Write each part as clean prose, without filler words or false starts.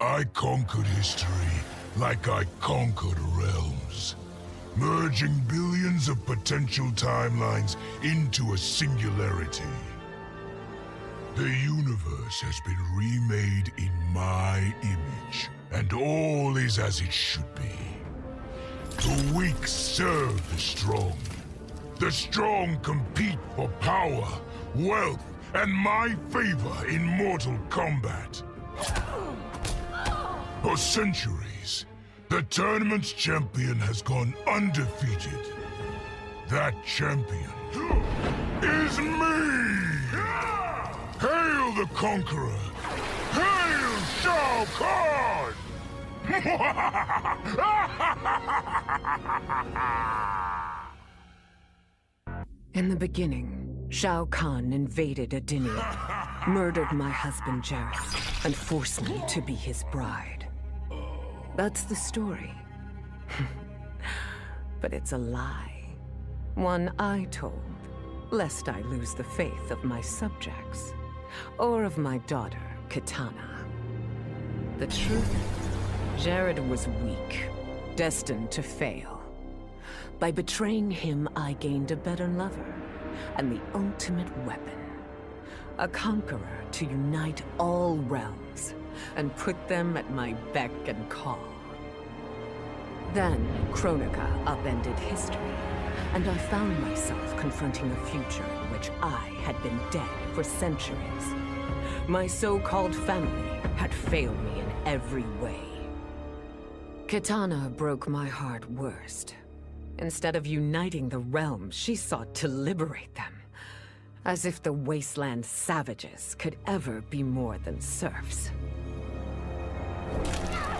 I conquered history like I conquered realms, merging billions of potential timelines into a singularity. The universe has been remade in my image, and all is as it should be. The weak serve the strong. The strong compete for power, wealth, and my favor in Mortal Kombat. For centuries, the tournament's champion has gone undefeated. That champion is me! Hail the Conqueror! Hail Shao Kahn! In the beginning, Shao Kahn invaded Edenia, murdered my husband Geras, and forced me to be his bride. That's the story. But it's a lie. One I told, lest I lose the faith of my subjects, or of my daughter, Kitana. The truth, Jared was weak, destined to fail. By betraying him, I gained a better lover, and the ultimate weapon. A conqueror to unite all realms, and put them at my beck and call. Then, Kronika upended history, and I found myself confronting a future in which I had been dead for centuries. My so-called family had failed me in every way. Kitana broke my heart worst. Instead of uniting the realms, she sought to liberate them. As if the wasteland savages could ever be more than serfs.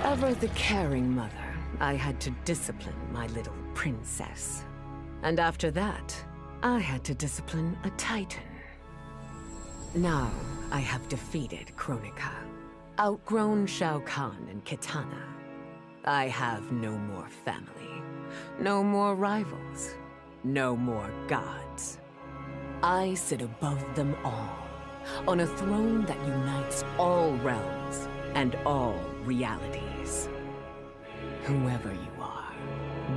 Ever the caring mother, I had to discipline my little princess. And after that, I had to discipline a titan. Now, I have defeated Kronika, outgrown Shao Kahn and Kitana. I have no more family, no more rivals, no more gods. I sit above them all, on a throne that unites all realms and all realities. Whoever you are,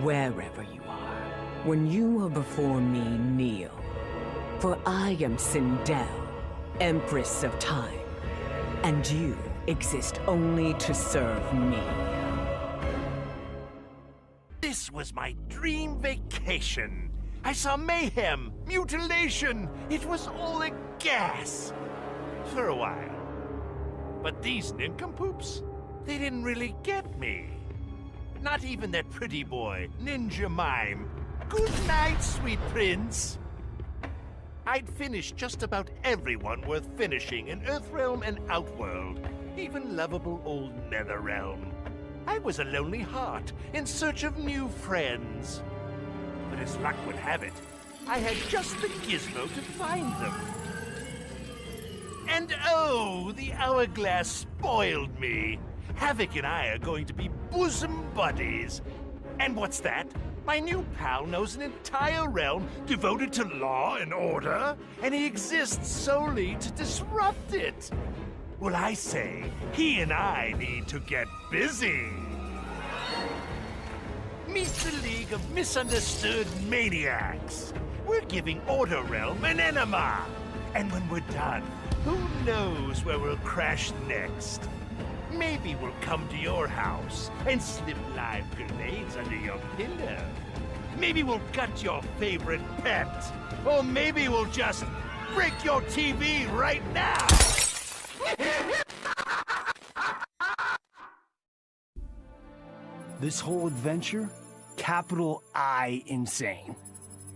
wherever you are, when you are before me, kneel. For I am Sindel, Empress of Time, and you exist only to serve me. This was my dream vacation. I saw mayhem, mutilation. It was all a gas. For a while. But these nincompoops, they didn't really get me. Not even that pretty boy, Ninja Mime. Good night, sweet prince. I'd finished just about everyone worth finishing in Earthrealm and Outworld, even lovable old Netherrealm. I was a lonely heart in search of new friends. But as luck would have it, I had just the gizmo to find them. And oh, the Hourglass spoiled me. Havoc and I are going to be bosom buddies. And what's that? My new pal knows an entire realm devoted to law and order, and he exists solely to disrupt it. Well, I say, he and I need to get busy. Meet the League of Misunderstood Maniacs. We're giving Order Realm an enema. And when we're done, who knows where we'll crash next? Maybe we'll come to your house and slip live grenades under your pillow. Maybe we'll gut your favorite pet. Or maybe we'll just break your TV right now. This whole adventure, capital I insane.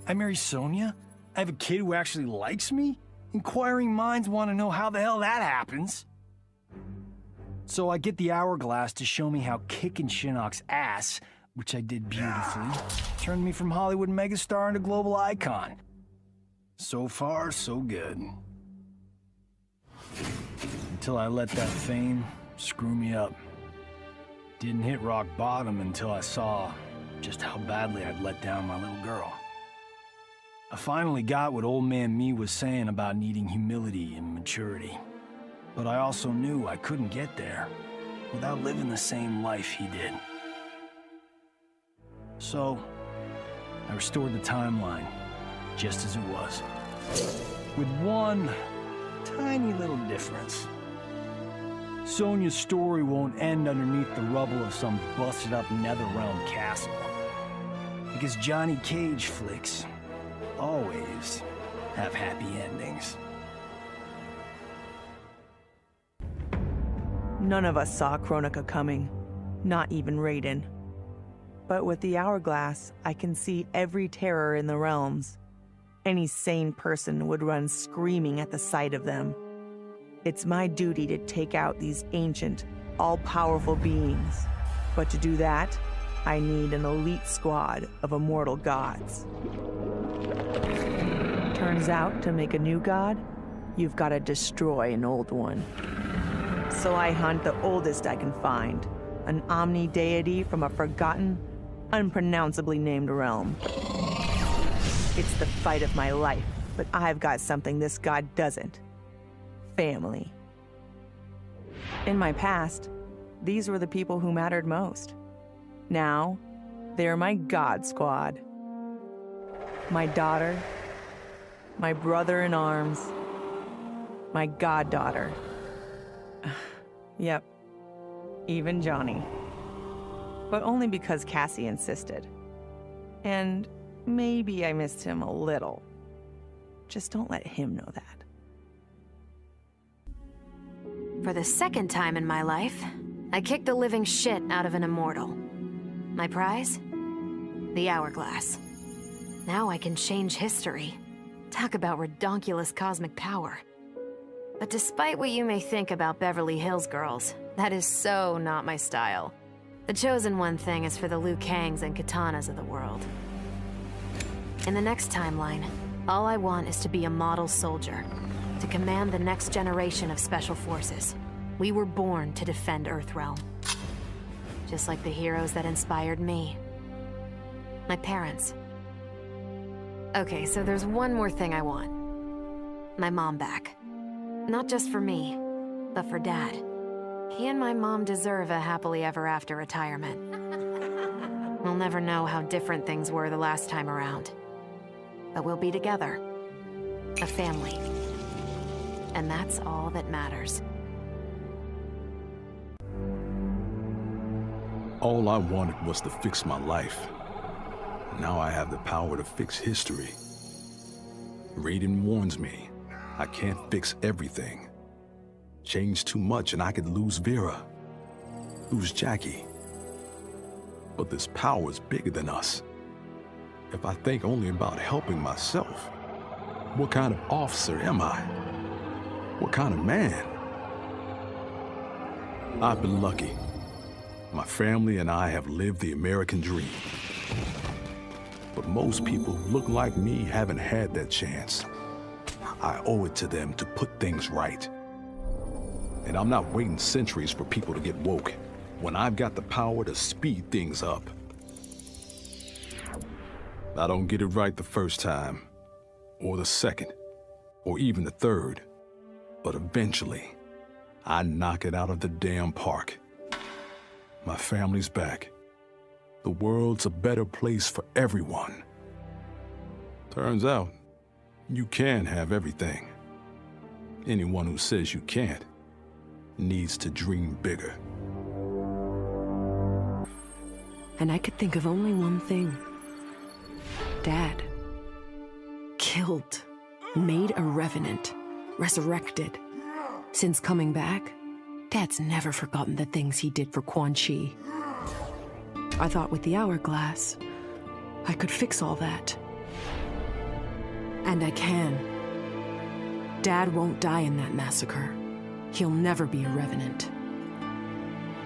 I marry Sonya? I have a kid who actually likes me? Inquiring minds want to know how the hell that happens. So I get the Hourglass to show me how kicking Shinnok's ass, which I did beautifully, turned me from Hollywood megastar into global icon. So far, so good. Until I let that fame screw me up. Didn't hit rock bottom until I saw just how badly I'd let down my little girl. I finally got what old man me was saying about needing humility and maturity. But I also knew I couldn't get there without living the same life he did. So, I restored the timeline, just as it was. With one tiny little difference. Sonya's story won't end underneath the rubble of some busted-up Netherrealm castle. Because Johnny Cage flicks always have happy endings. None of us saw Kronika coming, not even Raiden. But with the Hourglass, I can see every terror in the realms. Any sane person would run screaming at the sight of them. It's my duty to take out these ancient, all-powerful beings. But to do that, I need an elite squad of immortal gods. Turns out, to make a new god, you've got to destroy an old one. So I hunt the oldest I can find, an omni-deity from a forgotten, unpronounceably named realm. It's the fight of my life, but I've got something this god doesn't. Family. In my past, these were the people who mattered most. Now, they're my god squad. My daughter, my brother in arms, my goddaughter. Yep, even Johnny. But only because Cassie insisted. And maybe I missed him a little. Just don't let him know that. For the second time in my life, I kicked the living shit out of an immortal. My prize? The Hourglass. Now I can change history. Talk about redonkulous cosmic power. But despite what you may think about Beverly Hills girls, that is so not my style. The chosen one thing is for the Liu Kangs and Kitanas of the world. In the next timeline, all I want is to be a model soldier, to command the next generation of special forces. We were born to defend Earthrealm. Just like the heroes that inspired me. My parents. Okay, so there's one more thing I want. My mom back. Not just for me, but for Dad. He and my mom deserve a happily ever after retirement. We'll never know how different things were the last time around. But we'll be together. A family. And that's all that matters. All I wanted was to fix my life. Now I have the power to fix history. Raiden warns me, I can't fix everything. Change too much and I could lose Vera, lose Jacqui. But this power is bigger than us. If I think only about helping myself, what kind of officer am I? What kind of man? I've been lucky. My family and I have lived the American dream. But most people who look like me haven't had that chance. I owe it to them to put things right. And I'm not waiting centuries for people to get woke when I've got the power to speed things up. I don't get it right the first time, or the second, or even the third. But eventually, I knock it out of the damn park. My family's back. The world's a better place for everyone. Turns out, you can have everything. Anyone who says you can't needs to dream bigger. And I could think of only one thing. Dad. Killed. Made a revenant. Resurrected. Since coming back, Dad's never forgotten the things he did for Quan Chi. I thought with the Hourglass, I could fix all that. And I can. Dad won't die in that massacre. He'll never be a revenant.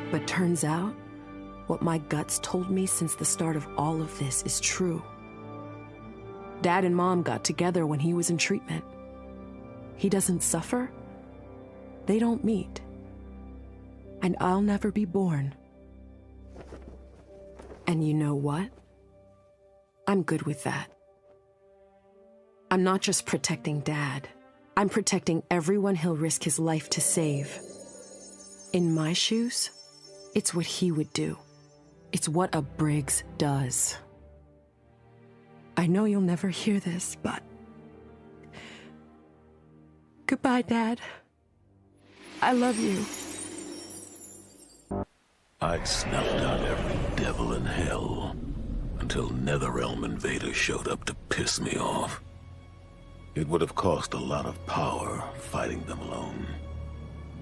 But turns out, what my guts told me since the start of all of this is true. Dad and Mom got together when he was in treatment. He doesn't suffer. They don't meet. And I'll never be born. And you know what? I'm good with that. I'm not just protecting Dad. I'm protecting everyone he'll risk his life to save. In my shoes, It's what he would do. It's what a Briggs does. I know you'll never hear this, but... Goodbye, Dad. I love you. I'd snuffed out every devil in hell until Netherrealm invaders showed up to piss me off. It would have cost a lot of power fighting them alone.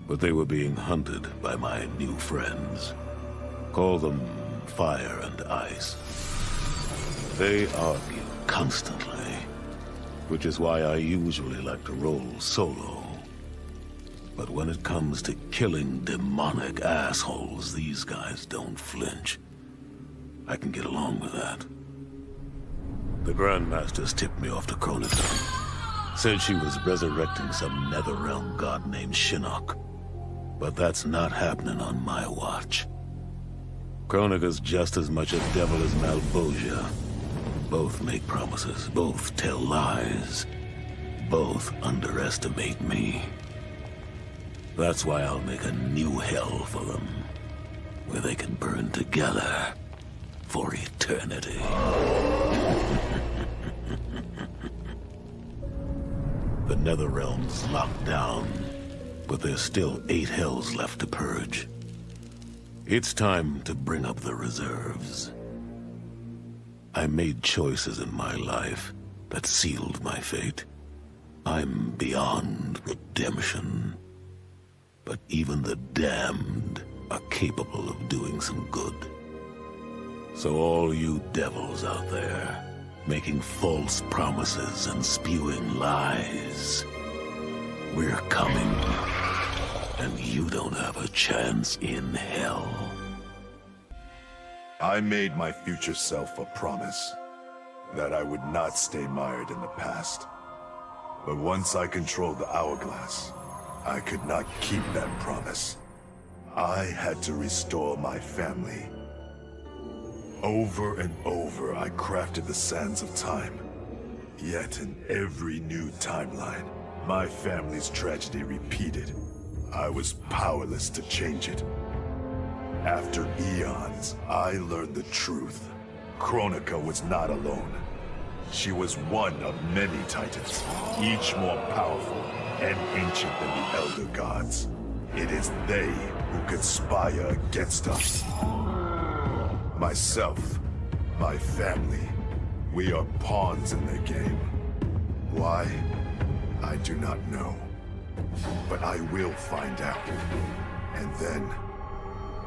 But they were being hunted by my new friends. Call them Fire and Ice. They argue constantly, which is why I usually like to roll solo. But when it comes to killing demonic assholes, these guys don't flinch. I can get along with that. The Grandmasters tipped me off to Kronika. Said she was resurrecting some Netherrealm god named Shinnok. But that's not happening on my watch. Kronika's just as much a devil as Malbosia. Both make promises, both tell lies. Both underestimate me. That's why I'll make a new hell for them, where they can burn together for eternity. The Netherrealm's locked down, but there's still 8 hells left to purge. It's time to bring up the reserves. I made choices in my life that sealed my fate. I'm beyond redemption. But even the damned are capable of doing some good. So all you devils out there, making false promises and spewing lies, we're coming. And you don't have a chance in hell. I made my future self a promise that I would not stay mired in the past. But once I controlled the Hourglass, I could not keep that promise. I had to restore my family. Over and over, I crafted the sands of time. Yet in every new timeline, my family's tragedy repeated. I was powerless to change it. After eons, I learned the truth. Kronika was not alone. She was one of many titans, each more powerful and ancient than the Elder Gods. It is they who conspire against us. Myself, my family, we are pawns in their game. Why? I do not know. But I will find out. And then,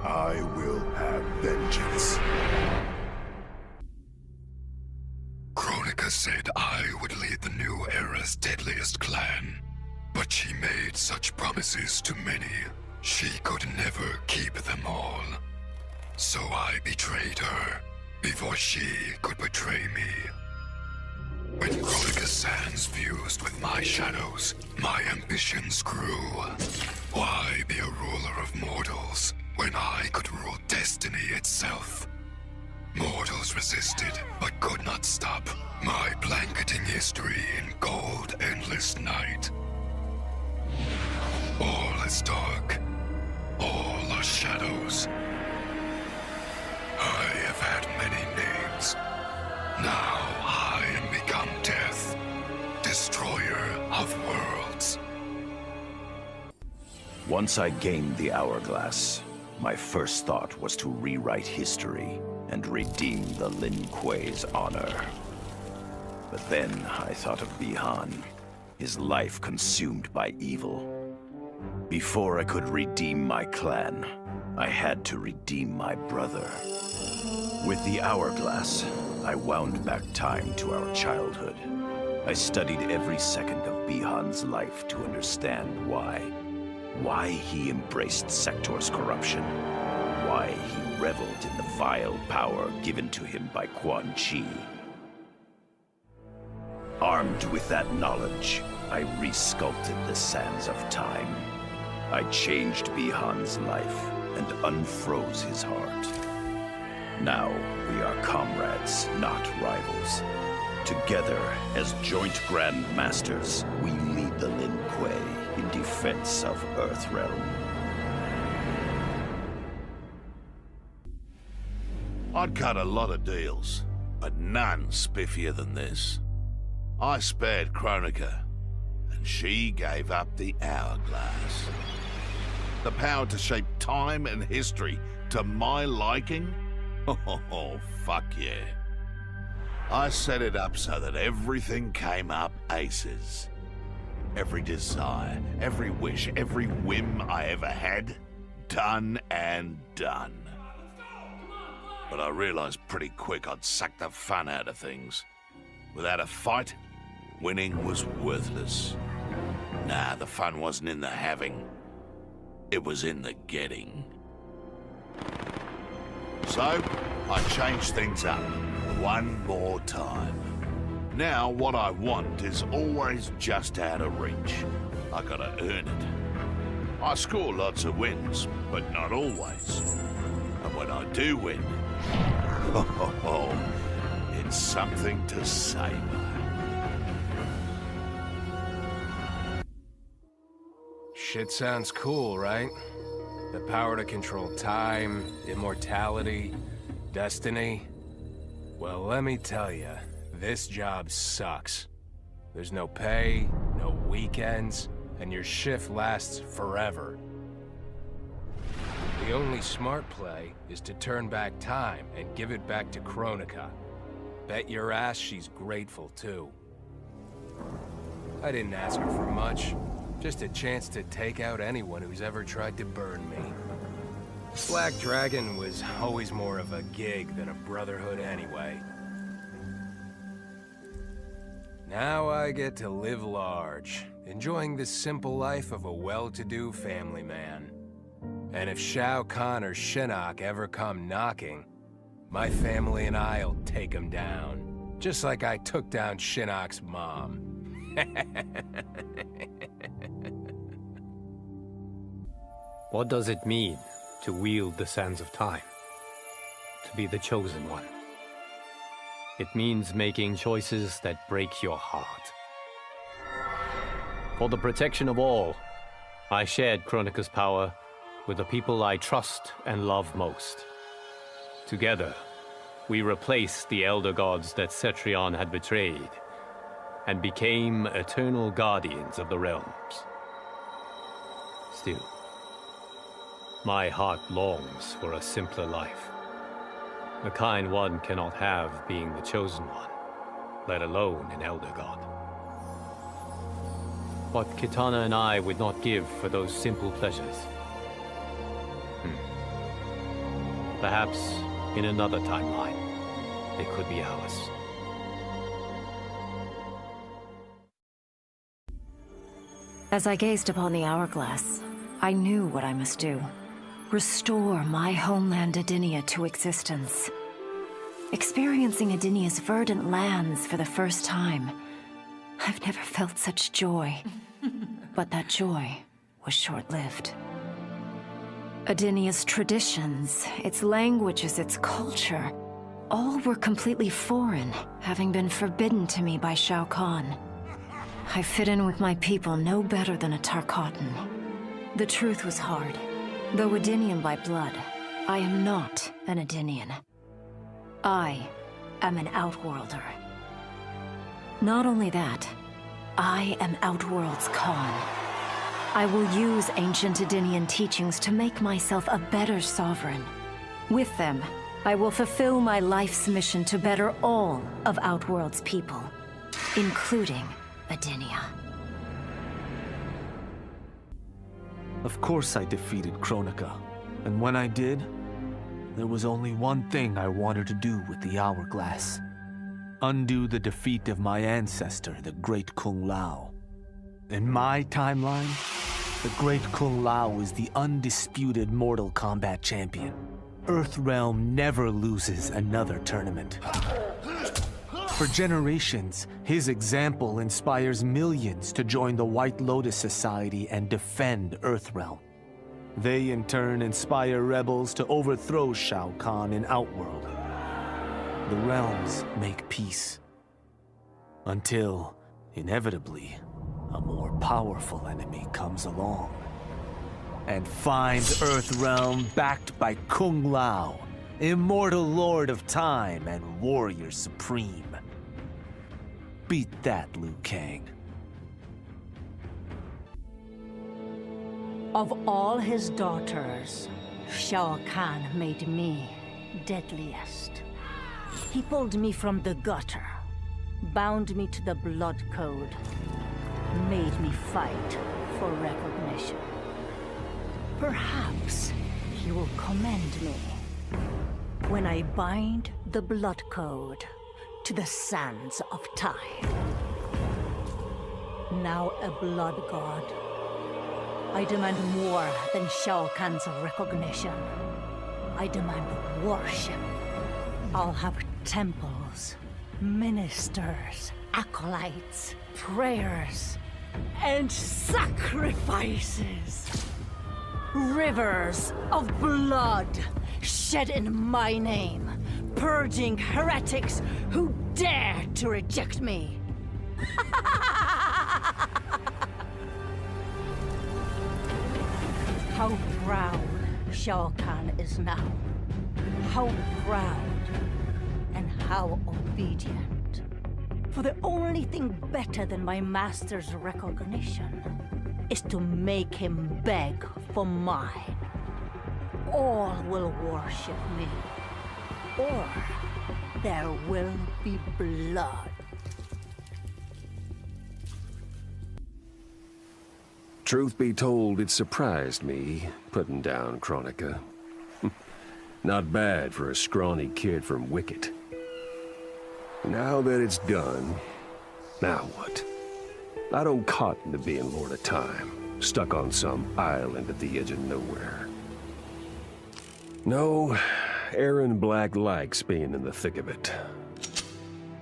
I will have vengeance. Kronika said I would lead the new era's deadliest clan. But she made such promises to many, she could never keep them all. So I betrayed her, before she could betray me. When Kronika's sands fused with my shadows, my ambitions grew. Why be a ruler of mortals, when I could rule destiny itself? Mortals resisted, but could not stop my blanketing history in gold endless night. All is dark. All are shadows. I have had many names. Now I am become death, destroyer of worlds. Once I gained the Hourglass, my first thought was to rewrite history and redeem the Lin Kuei's honor. But then I thought of Bi-Han, his life consumed by evil. Before I could redeem my clan, I had to redeem my brother. With the Hourglass, I wound back time to our childhood. I studied every second of Bi-Han's life to understand why. Why he embraced Sector's corruption. Why he reveled in the vile power given to him by Quan Chi. Armed with that knowledge, I resculpted the sands of time. I changed Bi-Han's life and unfroze his heart. Now we are comrades, not rivals. Together, as joint Grand Masters, we lead the Lin Kuei in defense of Earthrealm. I'd cut a lot of deals, but none spiffier than this. I spared Kronika, and she gave up the Hourglass. The power to shape time and history to my liking? Oh, fuck yeah. I set it up so that everything came up aces. Every desire, every wish, every whim I ever had, done and done. But I realized pretty quick I'd sucked the fun out of things. Without a fight, winning was worthless. Nah, the fun wasn't in the having. It was in the getting. So, I changed things up one more time. Now, what I want is always just out of reach. I gotta earn it. I score lots of wins, but not always. And when I do win, it's something to savor. Shit sounds cool, right? The power to control time, immortality, destiny. Well, let me tell you, this job sucks. There's no pay, no weekends, and your shift lasts forever. The only smart play is to turn back time and give it back to Kronika. Bet your ass she's grateful, too. I didn't ask her for much. Just a chance to take out anyone who's ever tried to burn me. Black Dragon was always more of a gig than a brotherhood anyway. Now I get to live large, enjoying the simple life of a well-to-do family man. And if Shao Kahn or Shinnok ever come knocking, my family and I'll take them down. Just like I took down Shinnok's mom. What does it mean to wield the sands of time? To be the chosen one? It means making choices that break your heart. For the protection of all, I shared Kronika's power with the people I trust and love most. Together, we replaced the elder gods that Cetrion had betrayed, and became eternal guardians of the realms. Still, my heart longs for a simpler life. The kind one cannot have being the chosen one, let alone an elder god. What Kitana and I would not give for those simple pleasures. Perhaps in another timeline, they could be ours. As I gazed upon the hourglass, I knew what I must do. Restore my homeland Edenia to existence. Experiencing Edenia's verdant lands for the first time, I've never felt such joy. But that joy was short-lived. Edenia's traditions, its languages, its culture, all were completely foreign, having been forbidden to me by Shao Kahn. I fit in with my people no better than a Tarkatan. The truth was hard. Though Edenian by blood, I am not an Edenian. I am an Outworlder. Not only that, I am Outworld's Khan. I will use ancient Edenian teachings to make myself a better sovereign. With them, I will fulfill my life's mission to better all of Outworld's people, including Edenia. Of course I defeated Kronika, and when I did, there was only one thing I wanted to do with the Hourglass. Undo the defeat of my ancestor, the Great Kung Lao. In my timeline, the Great Kung Lao is the undisputed Mortal Kombat champion. Earthrealm never loses another tournament. For generations, his example inspires millions to join the White Lotus Society and defend Earthrealm. They in turn inspire rebels to overthrow Shao Kahn in Outworld. The realms make peace. Until, inevitably, a more powerful enemy comes along and finds Earthrealm backed by Kung Lao Immortal Lord of Time and Warrior Supreme. Beat that, Liu Kang. Of all his daughters, Shao Kahn made me deadliest. He pulled me from the gutter, bound me to the blood code, made me fight for recognition. Perhaps he will commend me when I bind the blood code to the sands of time. Now a blood god, I demand more than Shao Kahn's recognition. I demand worship. I'll have temples, ministers, acolytes, prayers, and sacrifices. Rivers of blood shed in my name, purging heretics who dare to reject me. How proud Shao Kahn is now. How proud and how obedient. For the only thing better than my master's recognition is to make him beg for mine. All will worship me, or there will be blood. Truth be told, it surprised me, putting down Kronika. Not bad for a scrawny kid from Wicket. Now that it's done, now what? I don't cotton to being Lord of Time, stuck on some island at the edge of nowhere. No, Erron Black likes being in the thick of it.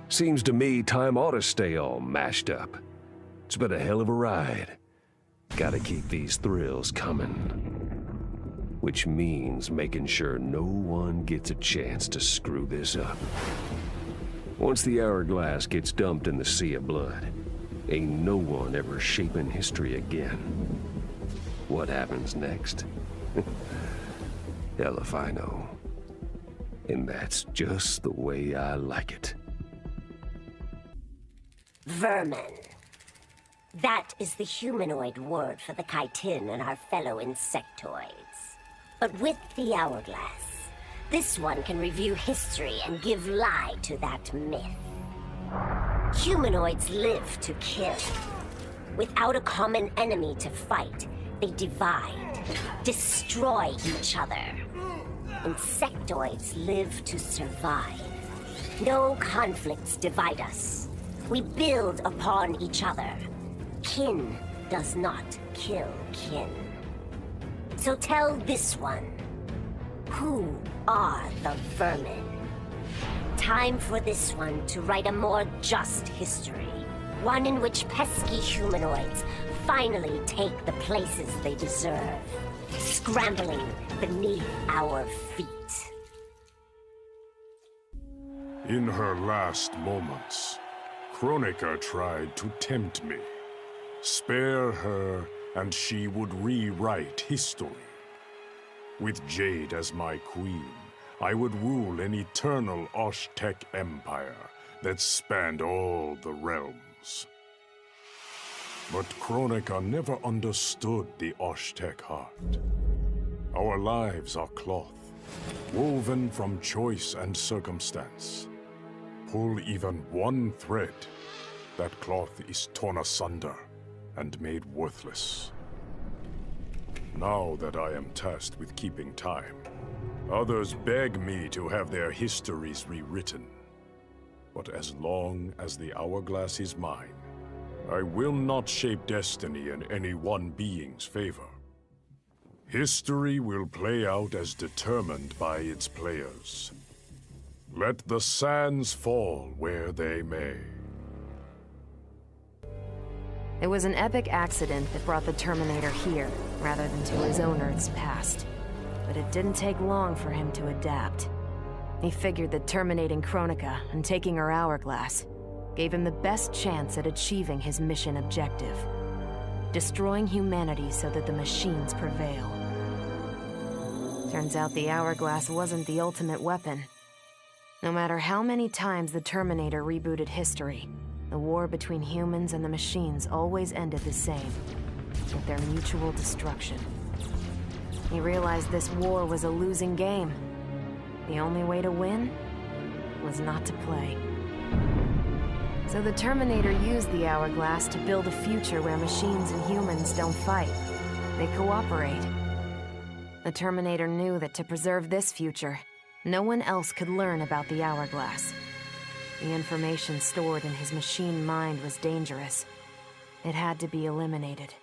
Seems to me time ought to stay all mashed up. It's been a hell of a ride. Gotta keep these thrills coming. Which means making sure no one gets a chance to screw this up. Once the Hourglass gets dumped in the sea of blood, ain't no one ever shaping history again. What happens next? Hell if I know. And that's just the way I like it. Vermin. That is the humanoid word for the chitin and our fellow insectoids. But with the Hourglass, this one can review history and give lie to that myth. Humanoids live to kill. Without a common enemy to fight, they divide, destroy each other. Insectoids live to survive. No conflicts divide us. We build upon each other. Kin does not kill kin. So tell this one, who are the vermin? Time for this one to write a more just history. One in which pesky humanoids finally take the places they deserve, scrambling beneath our feet. In her last moments, Kronika tried to tempt me. Spare her, and she would rewrite history. With Jade as my queen, I would rule an eternal Osh-Tech empire that spanned all the realms. But Kronika never understood the Osh-Tech heart. Our lives are cloth, woven from choice and circumstance. Pull even one thread, that cloth is torn asunder and made worthless. Now that I am tasked with keeping time, others beg me to have their histories rewritten. But as long as the Hourglass is mine, I will not shape destiny in any one being's favor. History will play out as determined by its players. Let the sands fall where they may. It was an epic accident that brought the Terminator here, rather than to his own Earth's past. But it didn't take long for him to adapt. He figured that terminating Kronika and taking her Hourglass gave him the best chance at achieving his mission objective. Destroying humanity so that the machines prevail. Turns out the Hourglass wasn't the ultimate weapon. No matter how many times the Terminator rebooted history, the war between humans and the machines always ended the same, with their mutual destruction. He realized this war was a losing game. The only way to win was not to play. So the Terminator used the Hourglass to build a future where machines and humans don't fight. They cooperate. The Terminator knew that to preserve this future, no one else could learn about the Hourglass. The information stored in his machine mind was dangerous. It had to be eliminated.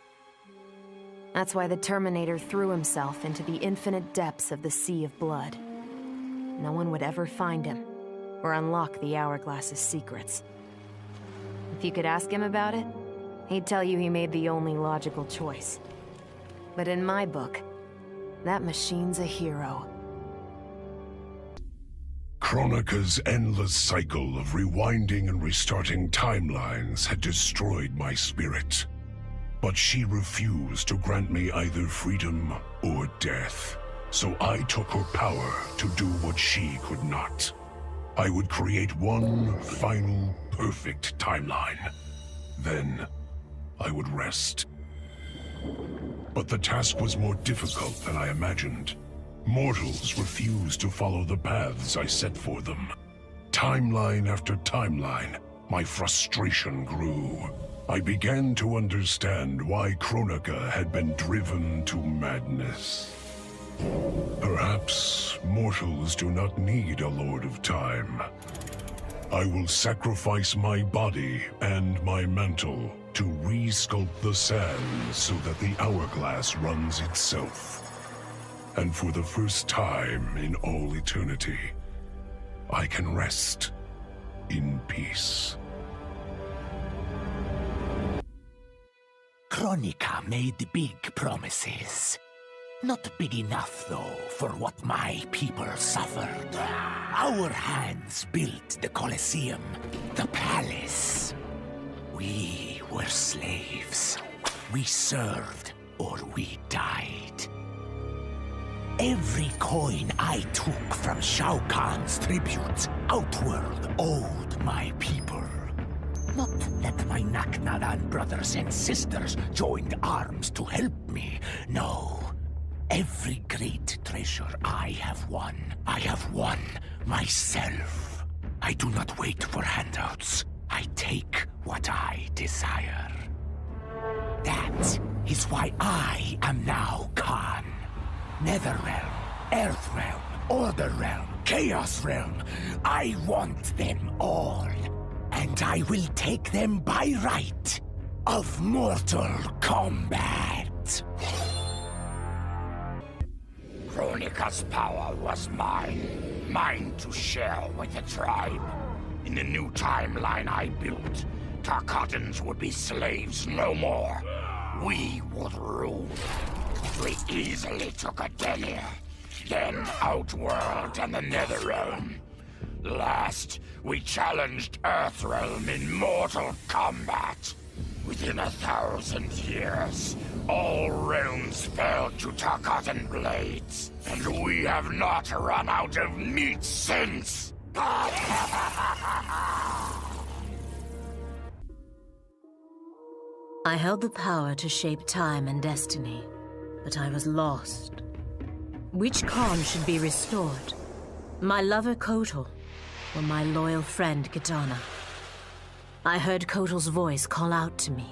That's why the Terminator threw himself into the infinite depths of the Sea of Blood. No one would ever find him, or unlock the Hourglass's secrets. If you could ask him about it, he'd tell you he made the only logical choice. But in my book, that machine's a hero. Kronika's endless cycle of rewinding and restarting timelines had destroyed my spirit. But she refused to grant me either freedom or death. So I took her power to do what she could not. I would create one final, perfect timeline. Then, I would rest. But the task was more difficult than I imagined. Mortals refused to follow the paths I set for them. Timeline after timeline, my frustration grew. I began to understand why Kronika had been driven to madness. Perhaps mortals do not need a Lord of Time. I will sacrifice my body and my mantle to re-sculpt the sands so that the Hourglass runs itself. And for the first time in all eternity, I can rest in peace. Kronika made big promises. Not big enough, though, for what my people suffered. Our hands built the Colosseum, the palace. We were slaves. We served or we died. Every coin I took from Shao Kahn's tribute, Outworld owed my people. Not that my Naknadan brothers and sisters joined arms to help me, no. Every great treasure I have won myself. I do not wait for handouts. I take what I desire. That is why I am now Khan. Netherrealm, Earthrealm, Order Realm, Chaos Realm. I want them all. And I will take them by right of Mortal Kombat. Kronika's power was mine. Mine to share with the tribe. In the new timeline I built, Tarkatans would be slaves no more. We would rule. We easily took Edenia, then Outworld and the Netherrealm. Last, we challenged Earthrealm in Mortal Kombat. Within 1,000 years, all realms fell to Tarkatan blades, and we have not run out of meat since! I held the power to shape time and destiny, but I was lost. Which Khan should be restored? My lover Kotal, or my loyal friend Kitana? I heard Kotal's voice call out to me.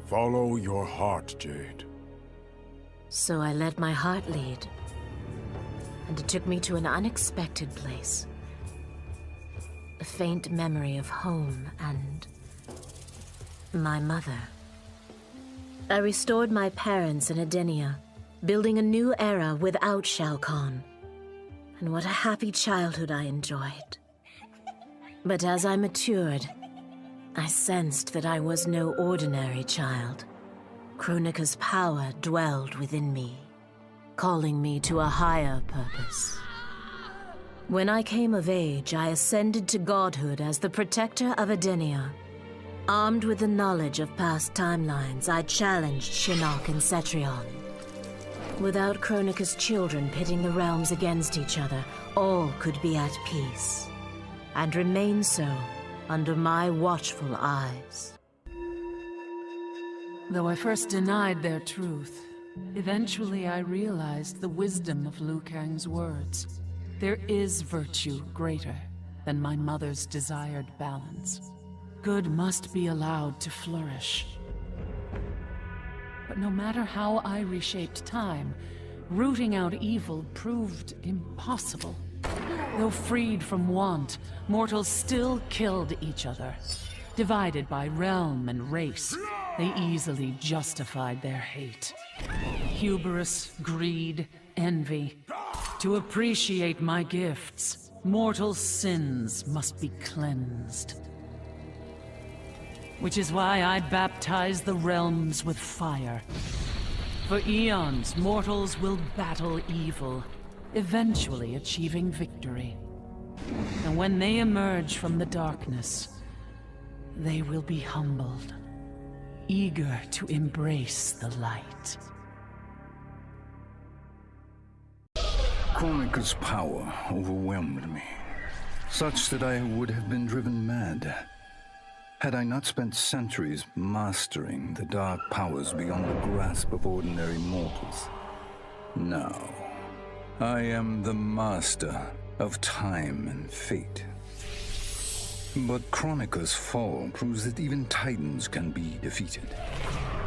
Follow your heart, Jade. So I let my heart lead, and it took me to an unexpected place. A faint memory of home and my mother. I restored my parents in Edenia, building a new era without Shao Kahn. And what a happy childhood I enjoyed. But as I matured, I sensed that I was no ordinary child. Kronika's power dwelled within me, calling me to a higher purpose. When I came of age, I ascended to godhood as the protector of Edenia. Armed with the knowledge of past timelines, I challenged Shinnok and Cetrion. Without Kronika's children pitting the realms against each other, all could be at peace. And remain so, under my watchful eyes. Though I first denied their truth, eventually I realized the wisdom of Liu Kang's words. There is virtue greater than my mother's desired balance. Good must be allowed to flourish. But no matter how I reshaped time, rooting out evil proved impossible. Though freed from want, mortals still killed each other. Divided by realm and race, they easily justified their hate. Hubris, greed, envy. To appreciate my gifts, mortal sins must be cleansed. Which is why I baptize the realms with fire. For eons, mortals will battle evil, eventually achieving victory. And when they emerge from the darkness, they will be humbled, eager to embrace the light. Kronika's power overwhelmed me, such that I would have been driven mad had I not spent centuries mastering the dark powers beyond the grasp of ordinary mortals. Now, I am the master of time and fate. But Kronika's fall proves that even titans can be defeated.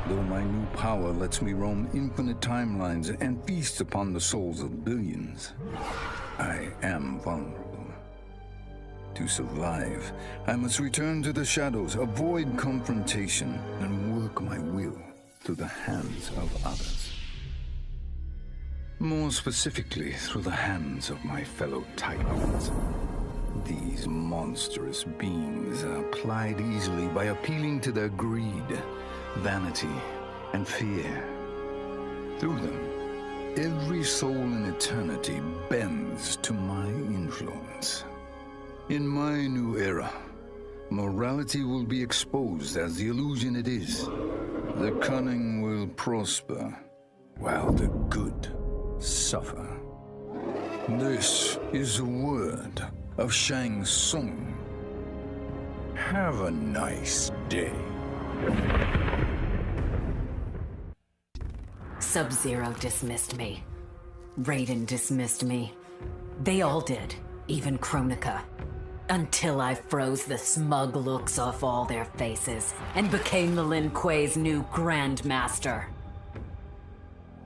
Though my new power lets me roam infinite timelines and feast upon the souls of billions, I am vulnerable. To survive, I must return to the shadows, avoid confrontation, and work my will through the hands of others. More specifically, through the hands of my fellow Titans. These monstrous beings are plied easily by appealing to their greed, vanity, and fear. Through them, every soul in eternity bends to my influence. In my new era, morality will be exposed as the illusion it is. The cunning will prosper, while the good suffer. This is the word of Shang Tsung. Have a nice day. Sub-Zero dismissed me. Raiden dismissed me. They all did, even Kronika. Until I froze the smug looks off all their faces and became the Lin Kuei's new Grandmaster.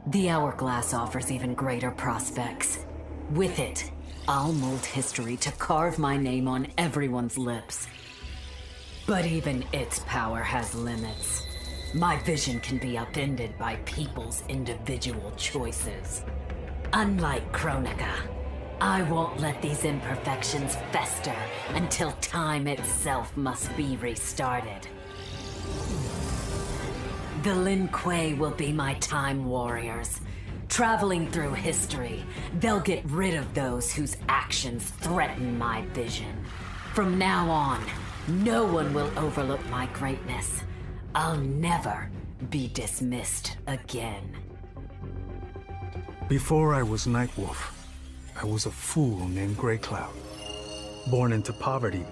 The Hourglass offers even greater prospects. With it, I'll mold history to carve my name on everyone's lips. But even its power has limits. My vision can be upended by people's individual choices. Unlike Kronika, I won't let these imperfections fester until time itself must be restarted. The Lin Kuei will be my time warriors. Traveling through history, they'll get rid of those whose actions threaten my vision. From now on, no one will overlook my greatness. I'll never be dismissed again. Before I was Nightwolf, I was a fool named Grey Cloud. Born into poverty,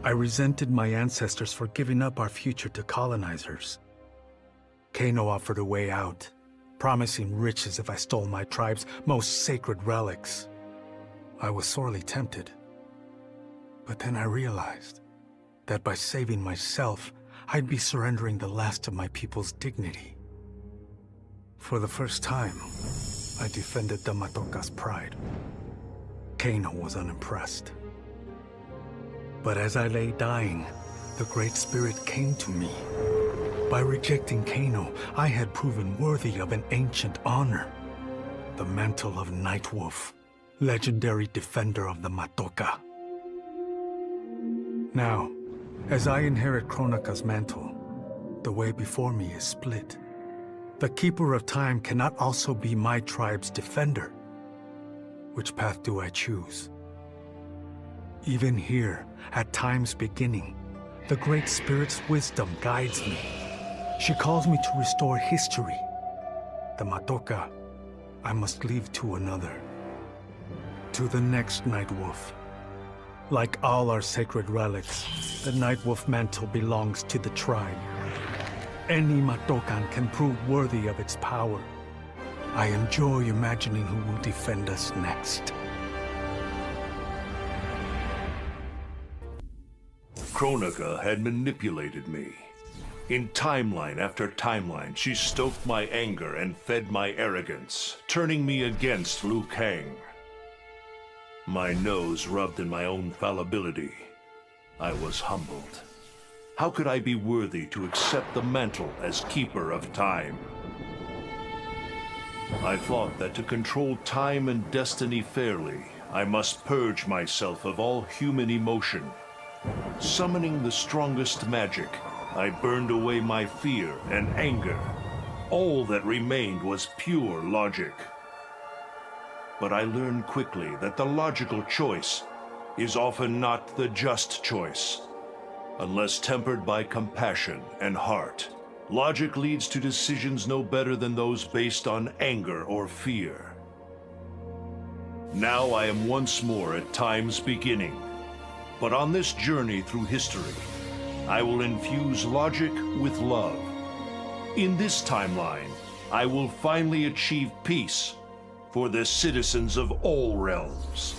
I resented my ancestors for giving up our future to colonizers. Kano offered a way out, promising riches if I stole my tribe's most sacred relics. I was sorely tempted. But then I realized that by saving myself, I'd be surrendering the last of my people's dignity. For the first time, I defended the Matoka's pride. Kano was unimpressed. But as I lay dying, the Great Spirit came to me. By rejecting Kano, I had proven worthy of an ancient honor. The mantle of Nightwolf, legendary defender of the Matoka. Now, as I inherit Kronika's mantle, the way before me is split. The Keeper of Time cannot also be my tribe's defender. Which path do I choose? Even here, at time's beginning, the Great Spirit's wisdom guides me. She calls me to restore history, the Matoka, I must leave to another. To the next Nightwolf. Like all our sacred relics, the Nightwolf mantle belongs to the tribe. Any Matokan can prove worthy of its power. I enjoy imagining who will defend us next. Kronika had manipulated me. In timeline after timeline, she stoked my anger and fed my arrogance, turning me against Liu Kang. My nose rubbed in my own fallibility. I was humbled. How could I be worthy to accept the mantle as keeper of time? I thought that to control time and destiny fairly, I must purge myself of all human emotion. Summoning the strongest magic, I burned away my fear and anger. All that remained was pure logic. But I learned quickly that the logical choice is often not the just choice. Unless tempered by compassion and heart, logic leads to decisions no better than those based on anger or fear. Now I am once more at time's beginning. But on this journey through history, I will infuse logic with love. In this timeline, I will finally achieve peace for the citizens of all realms.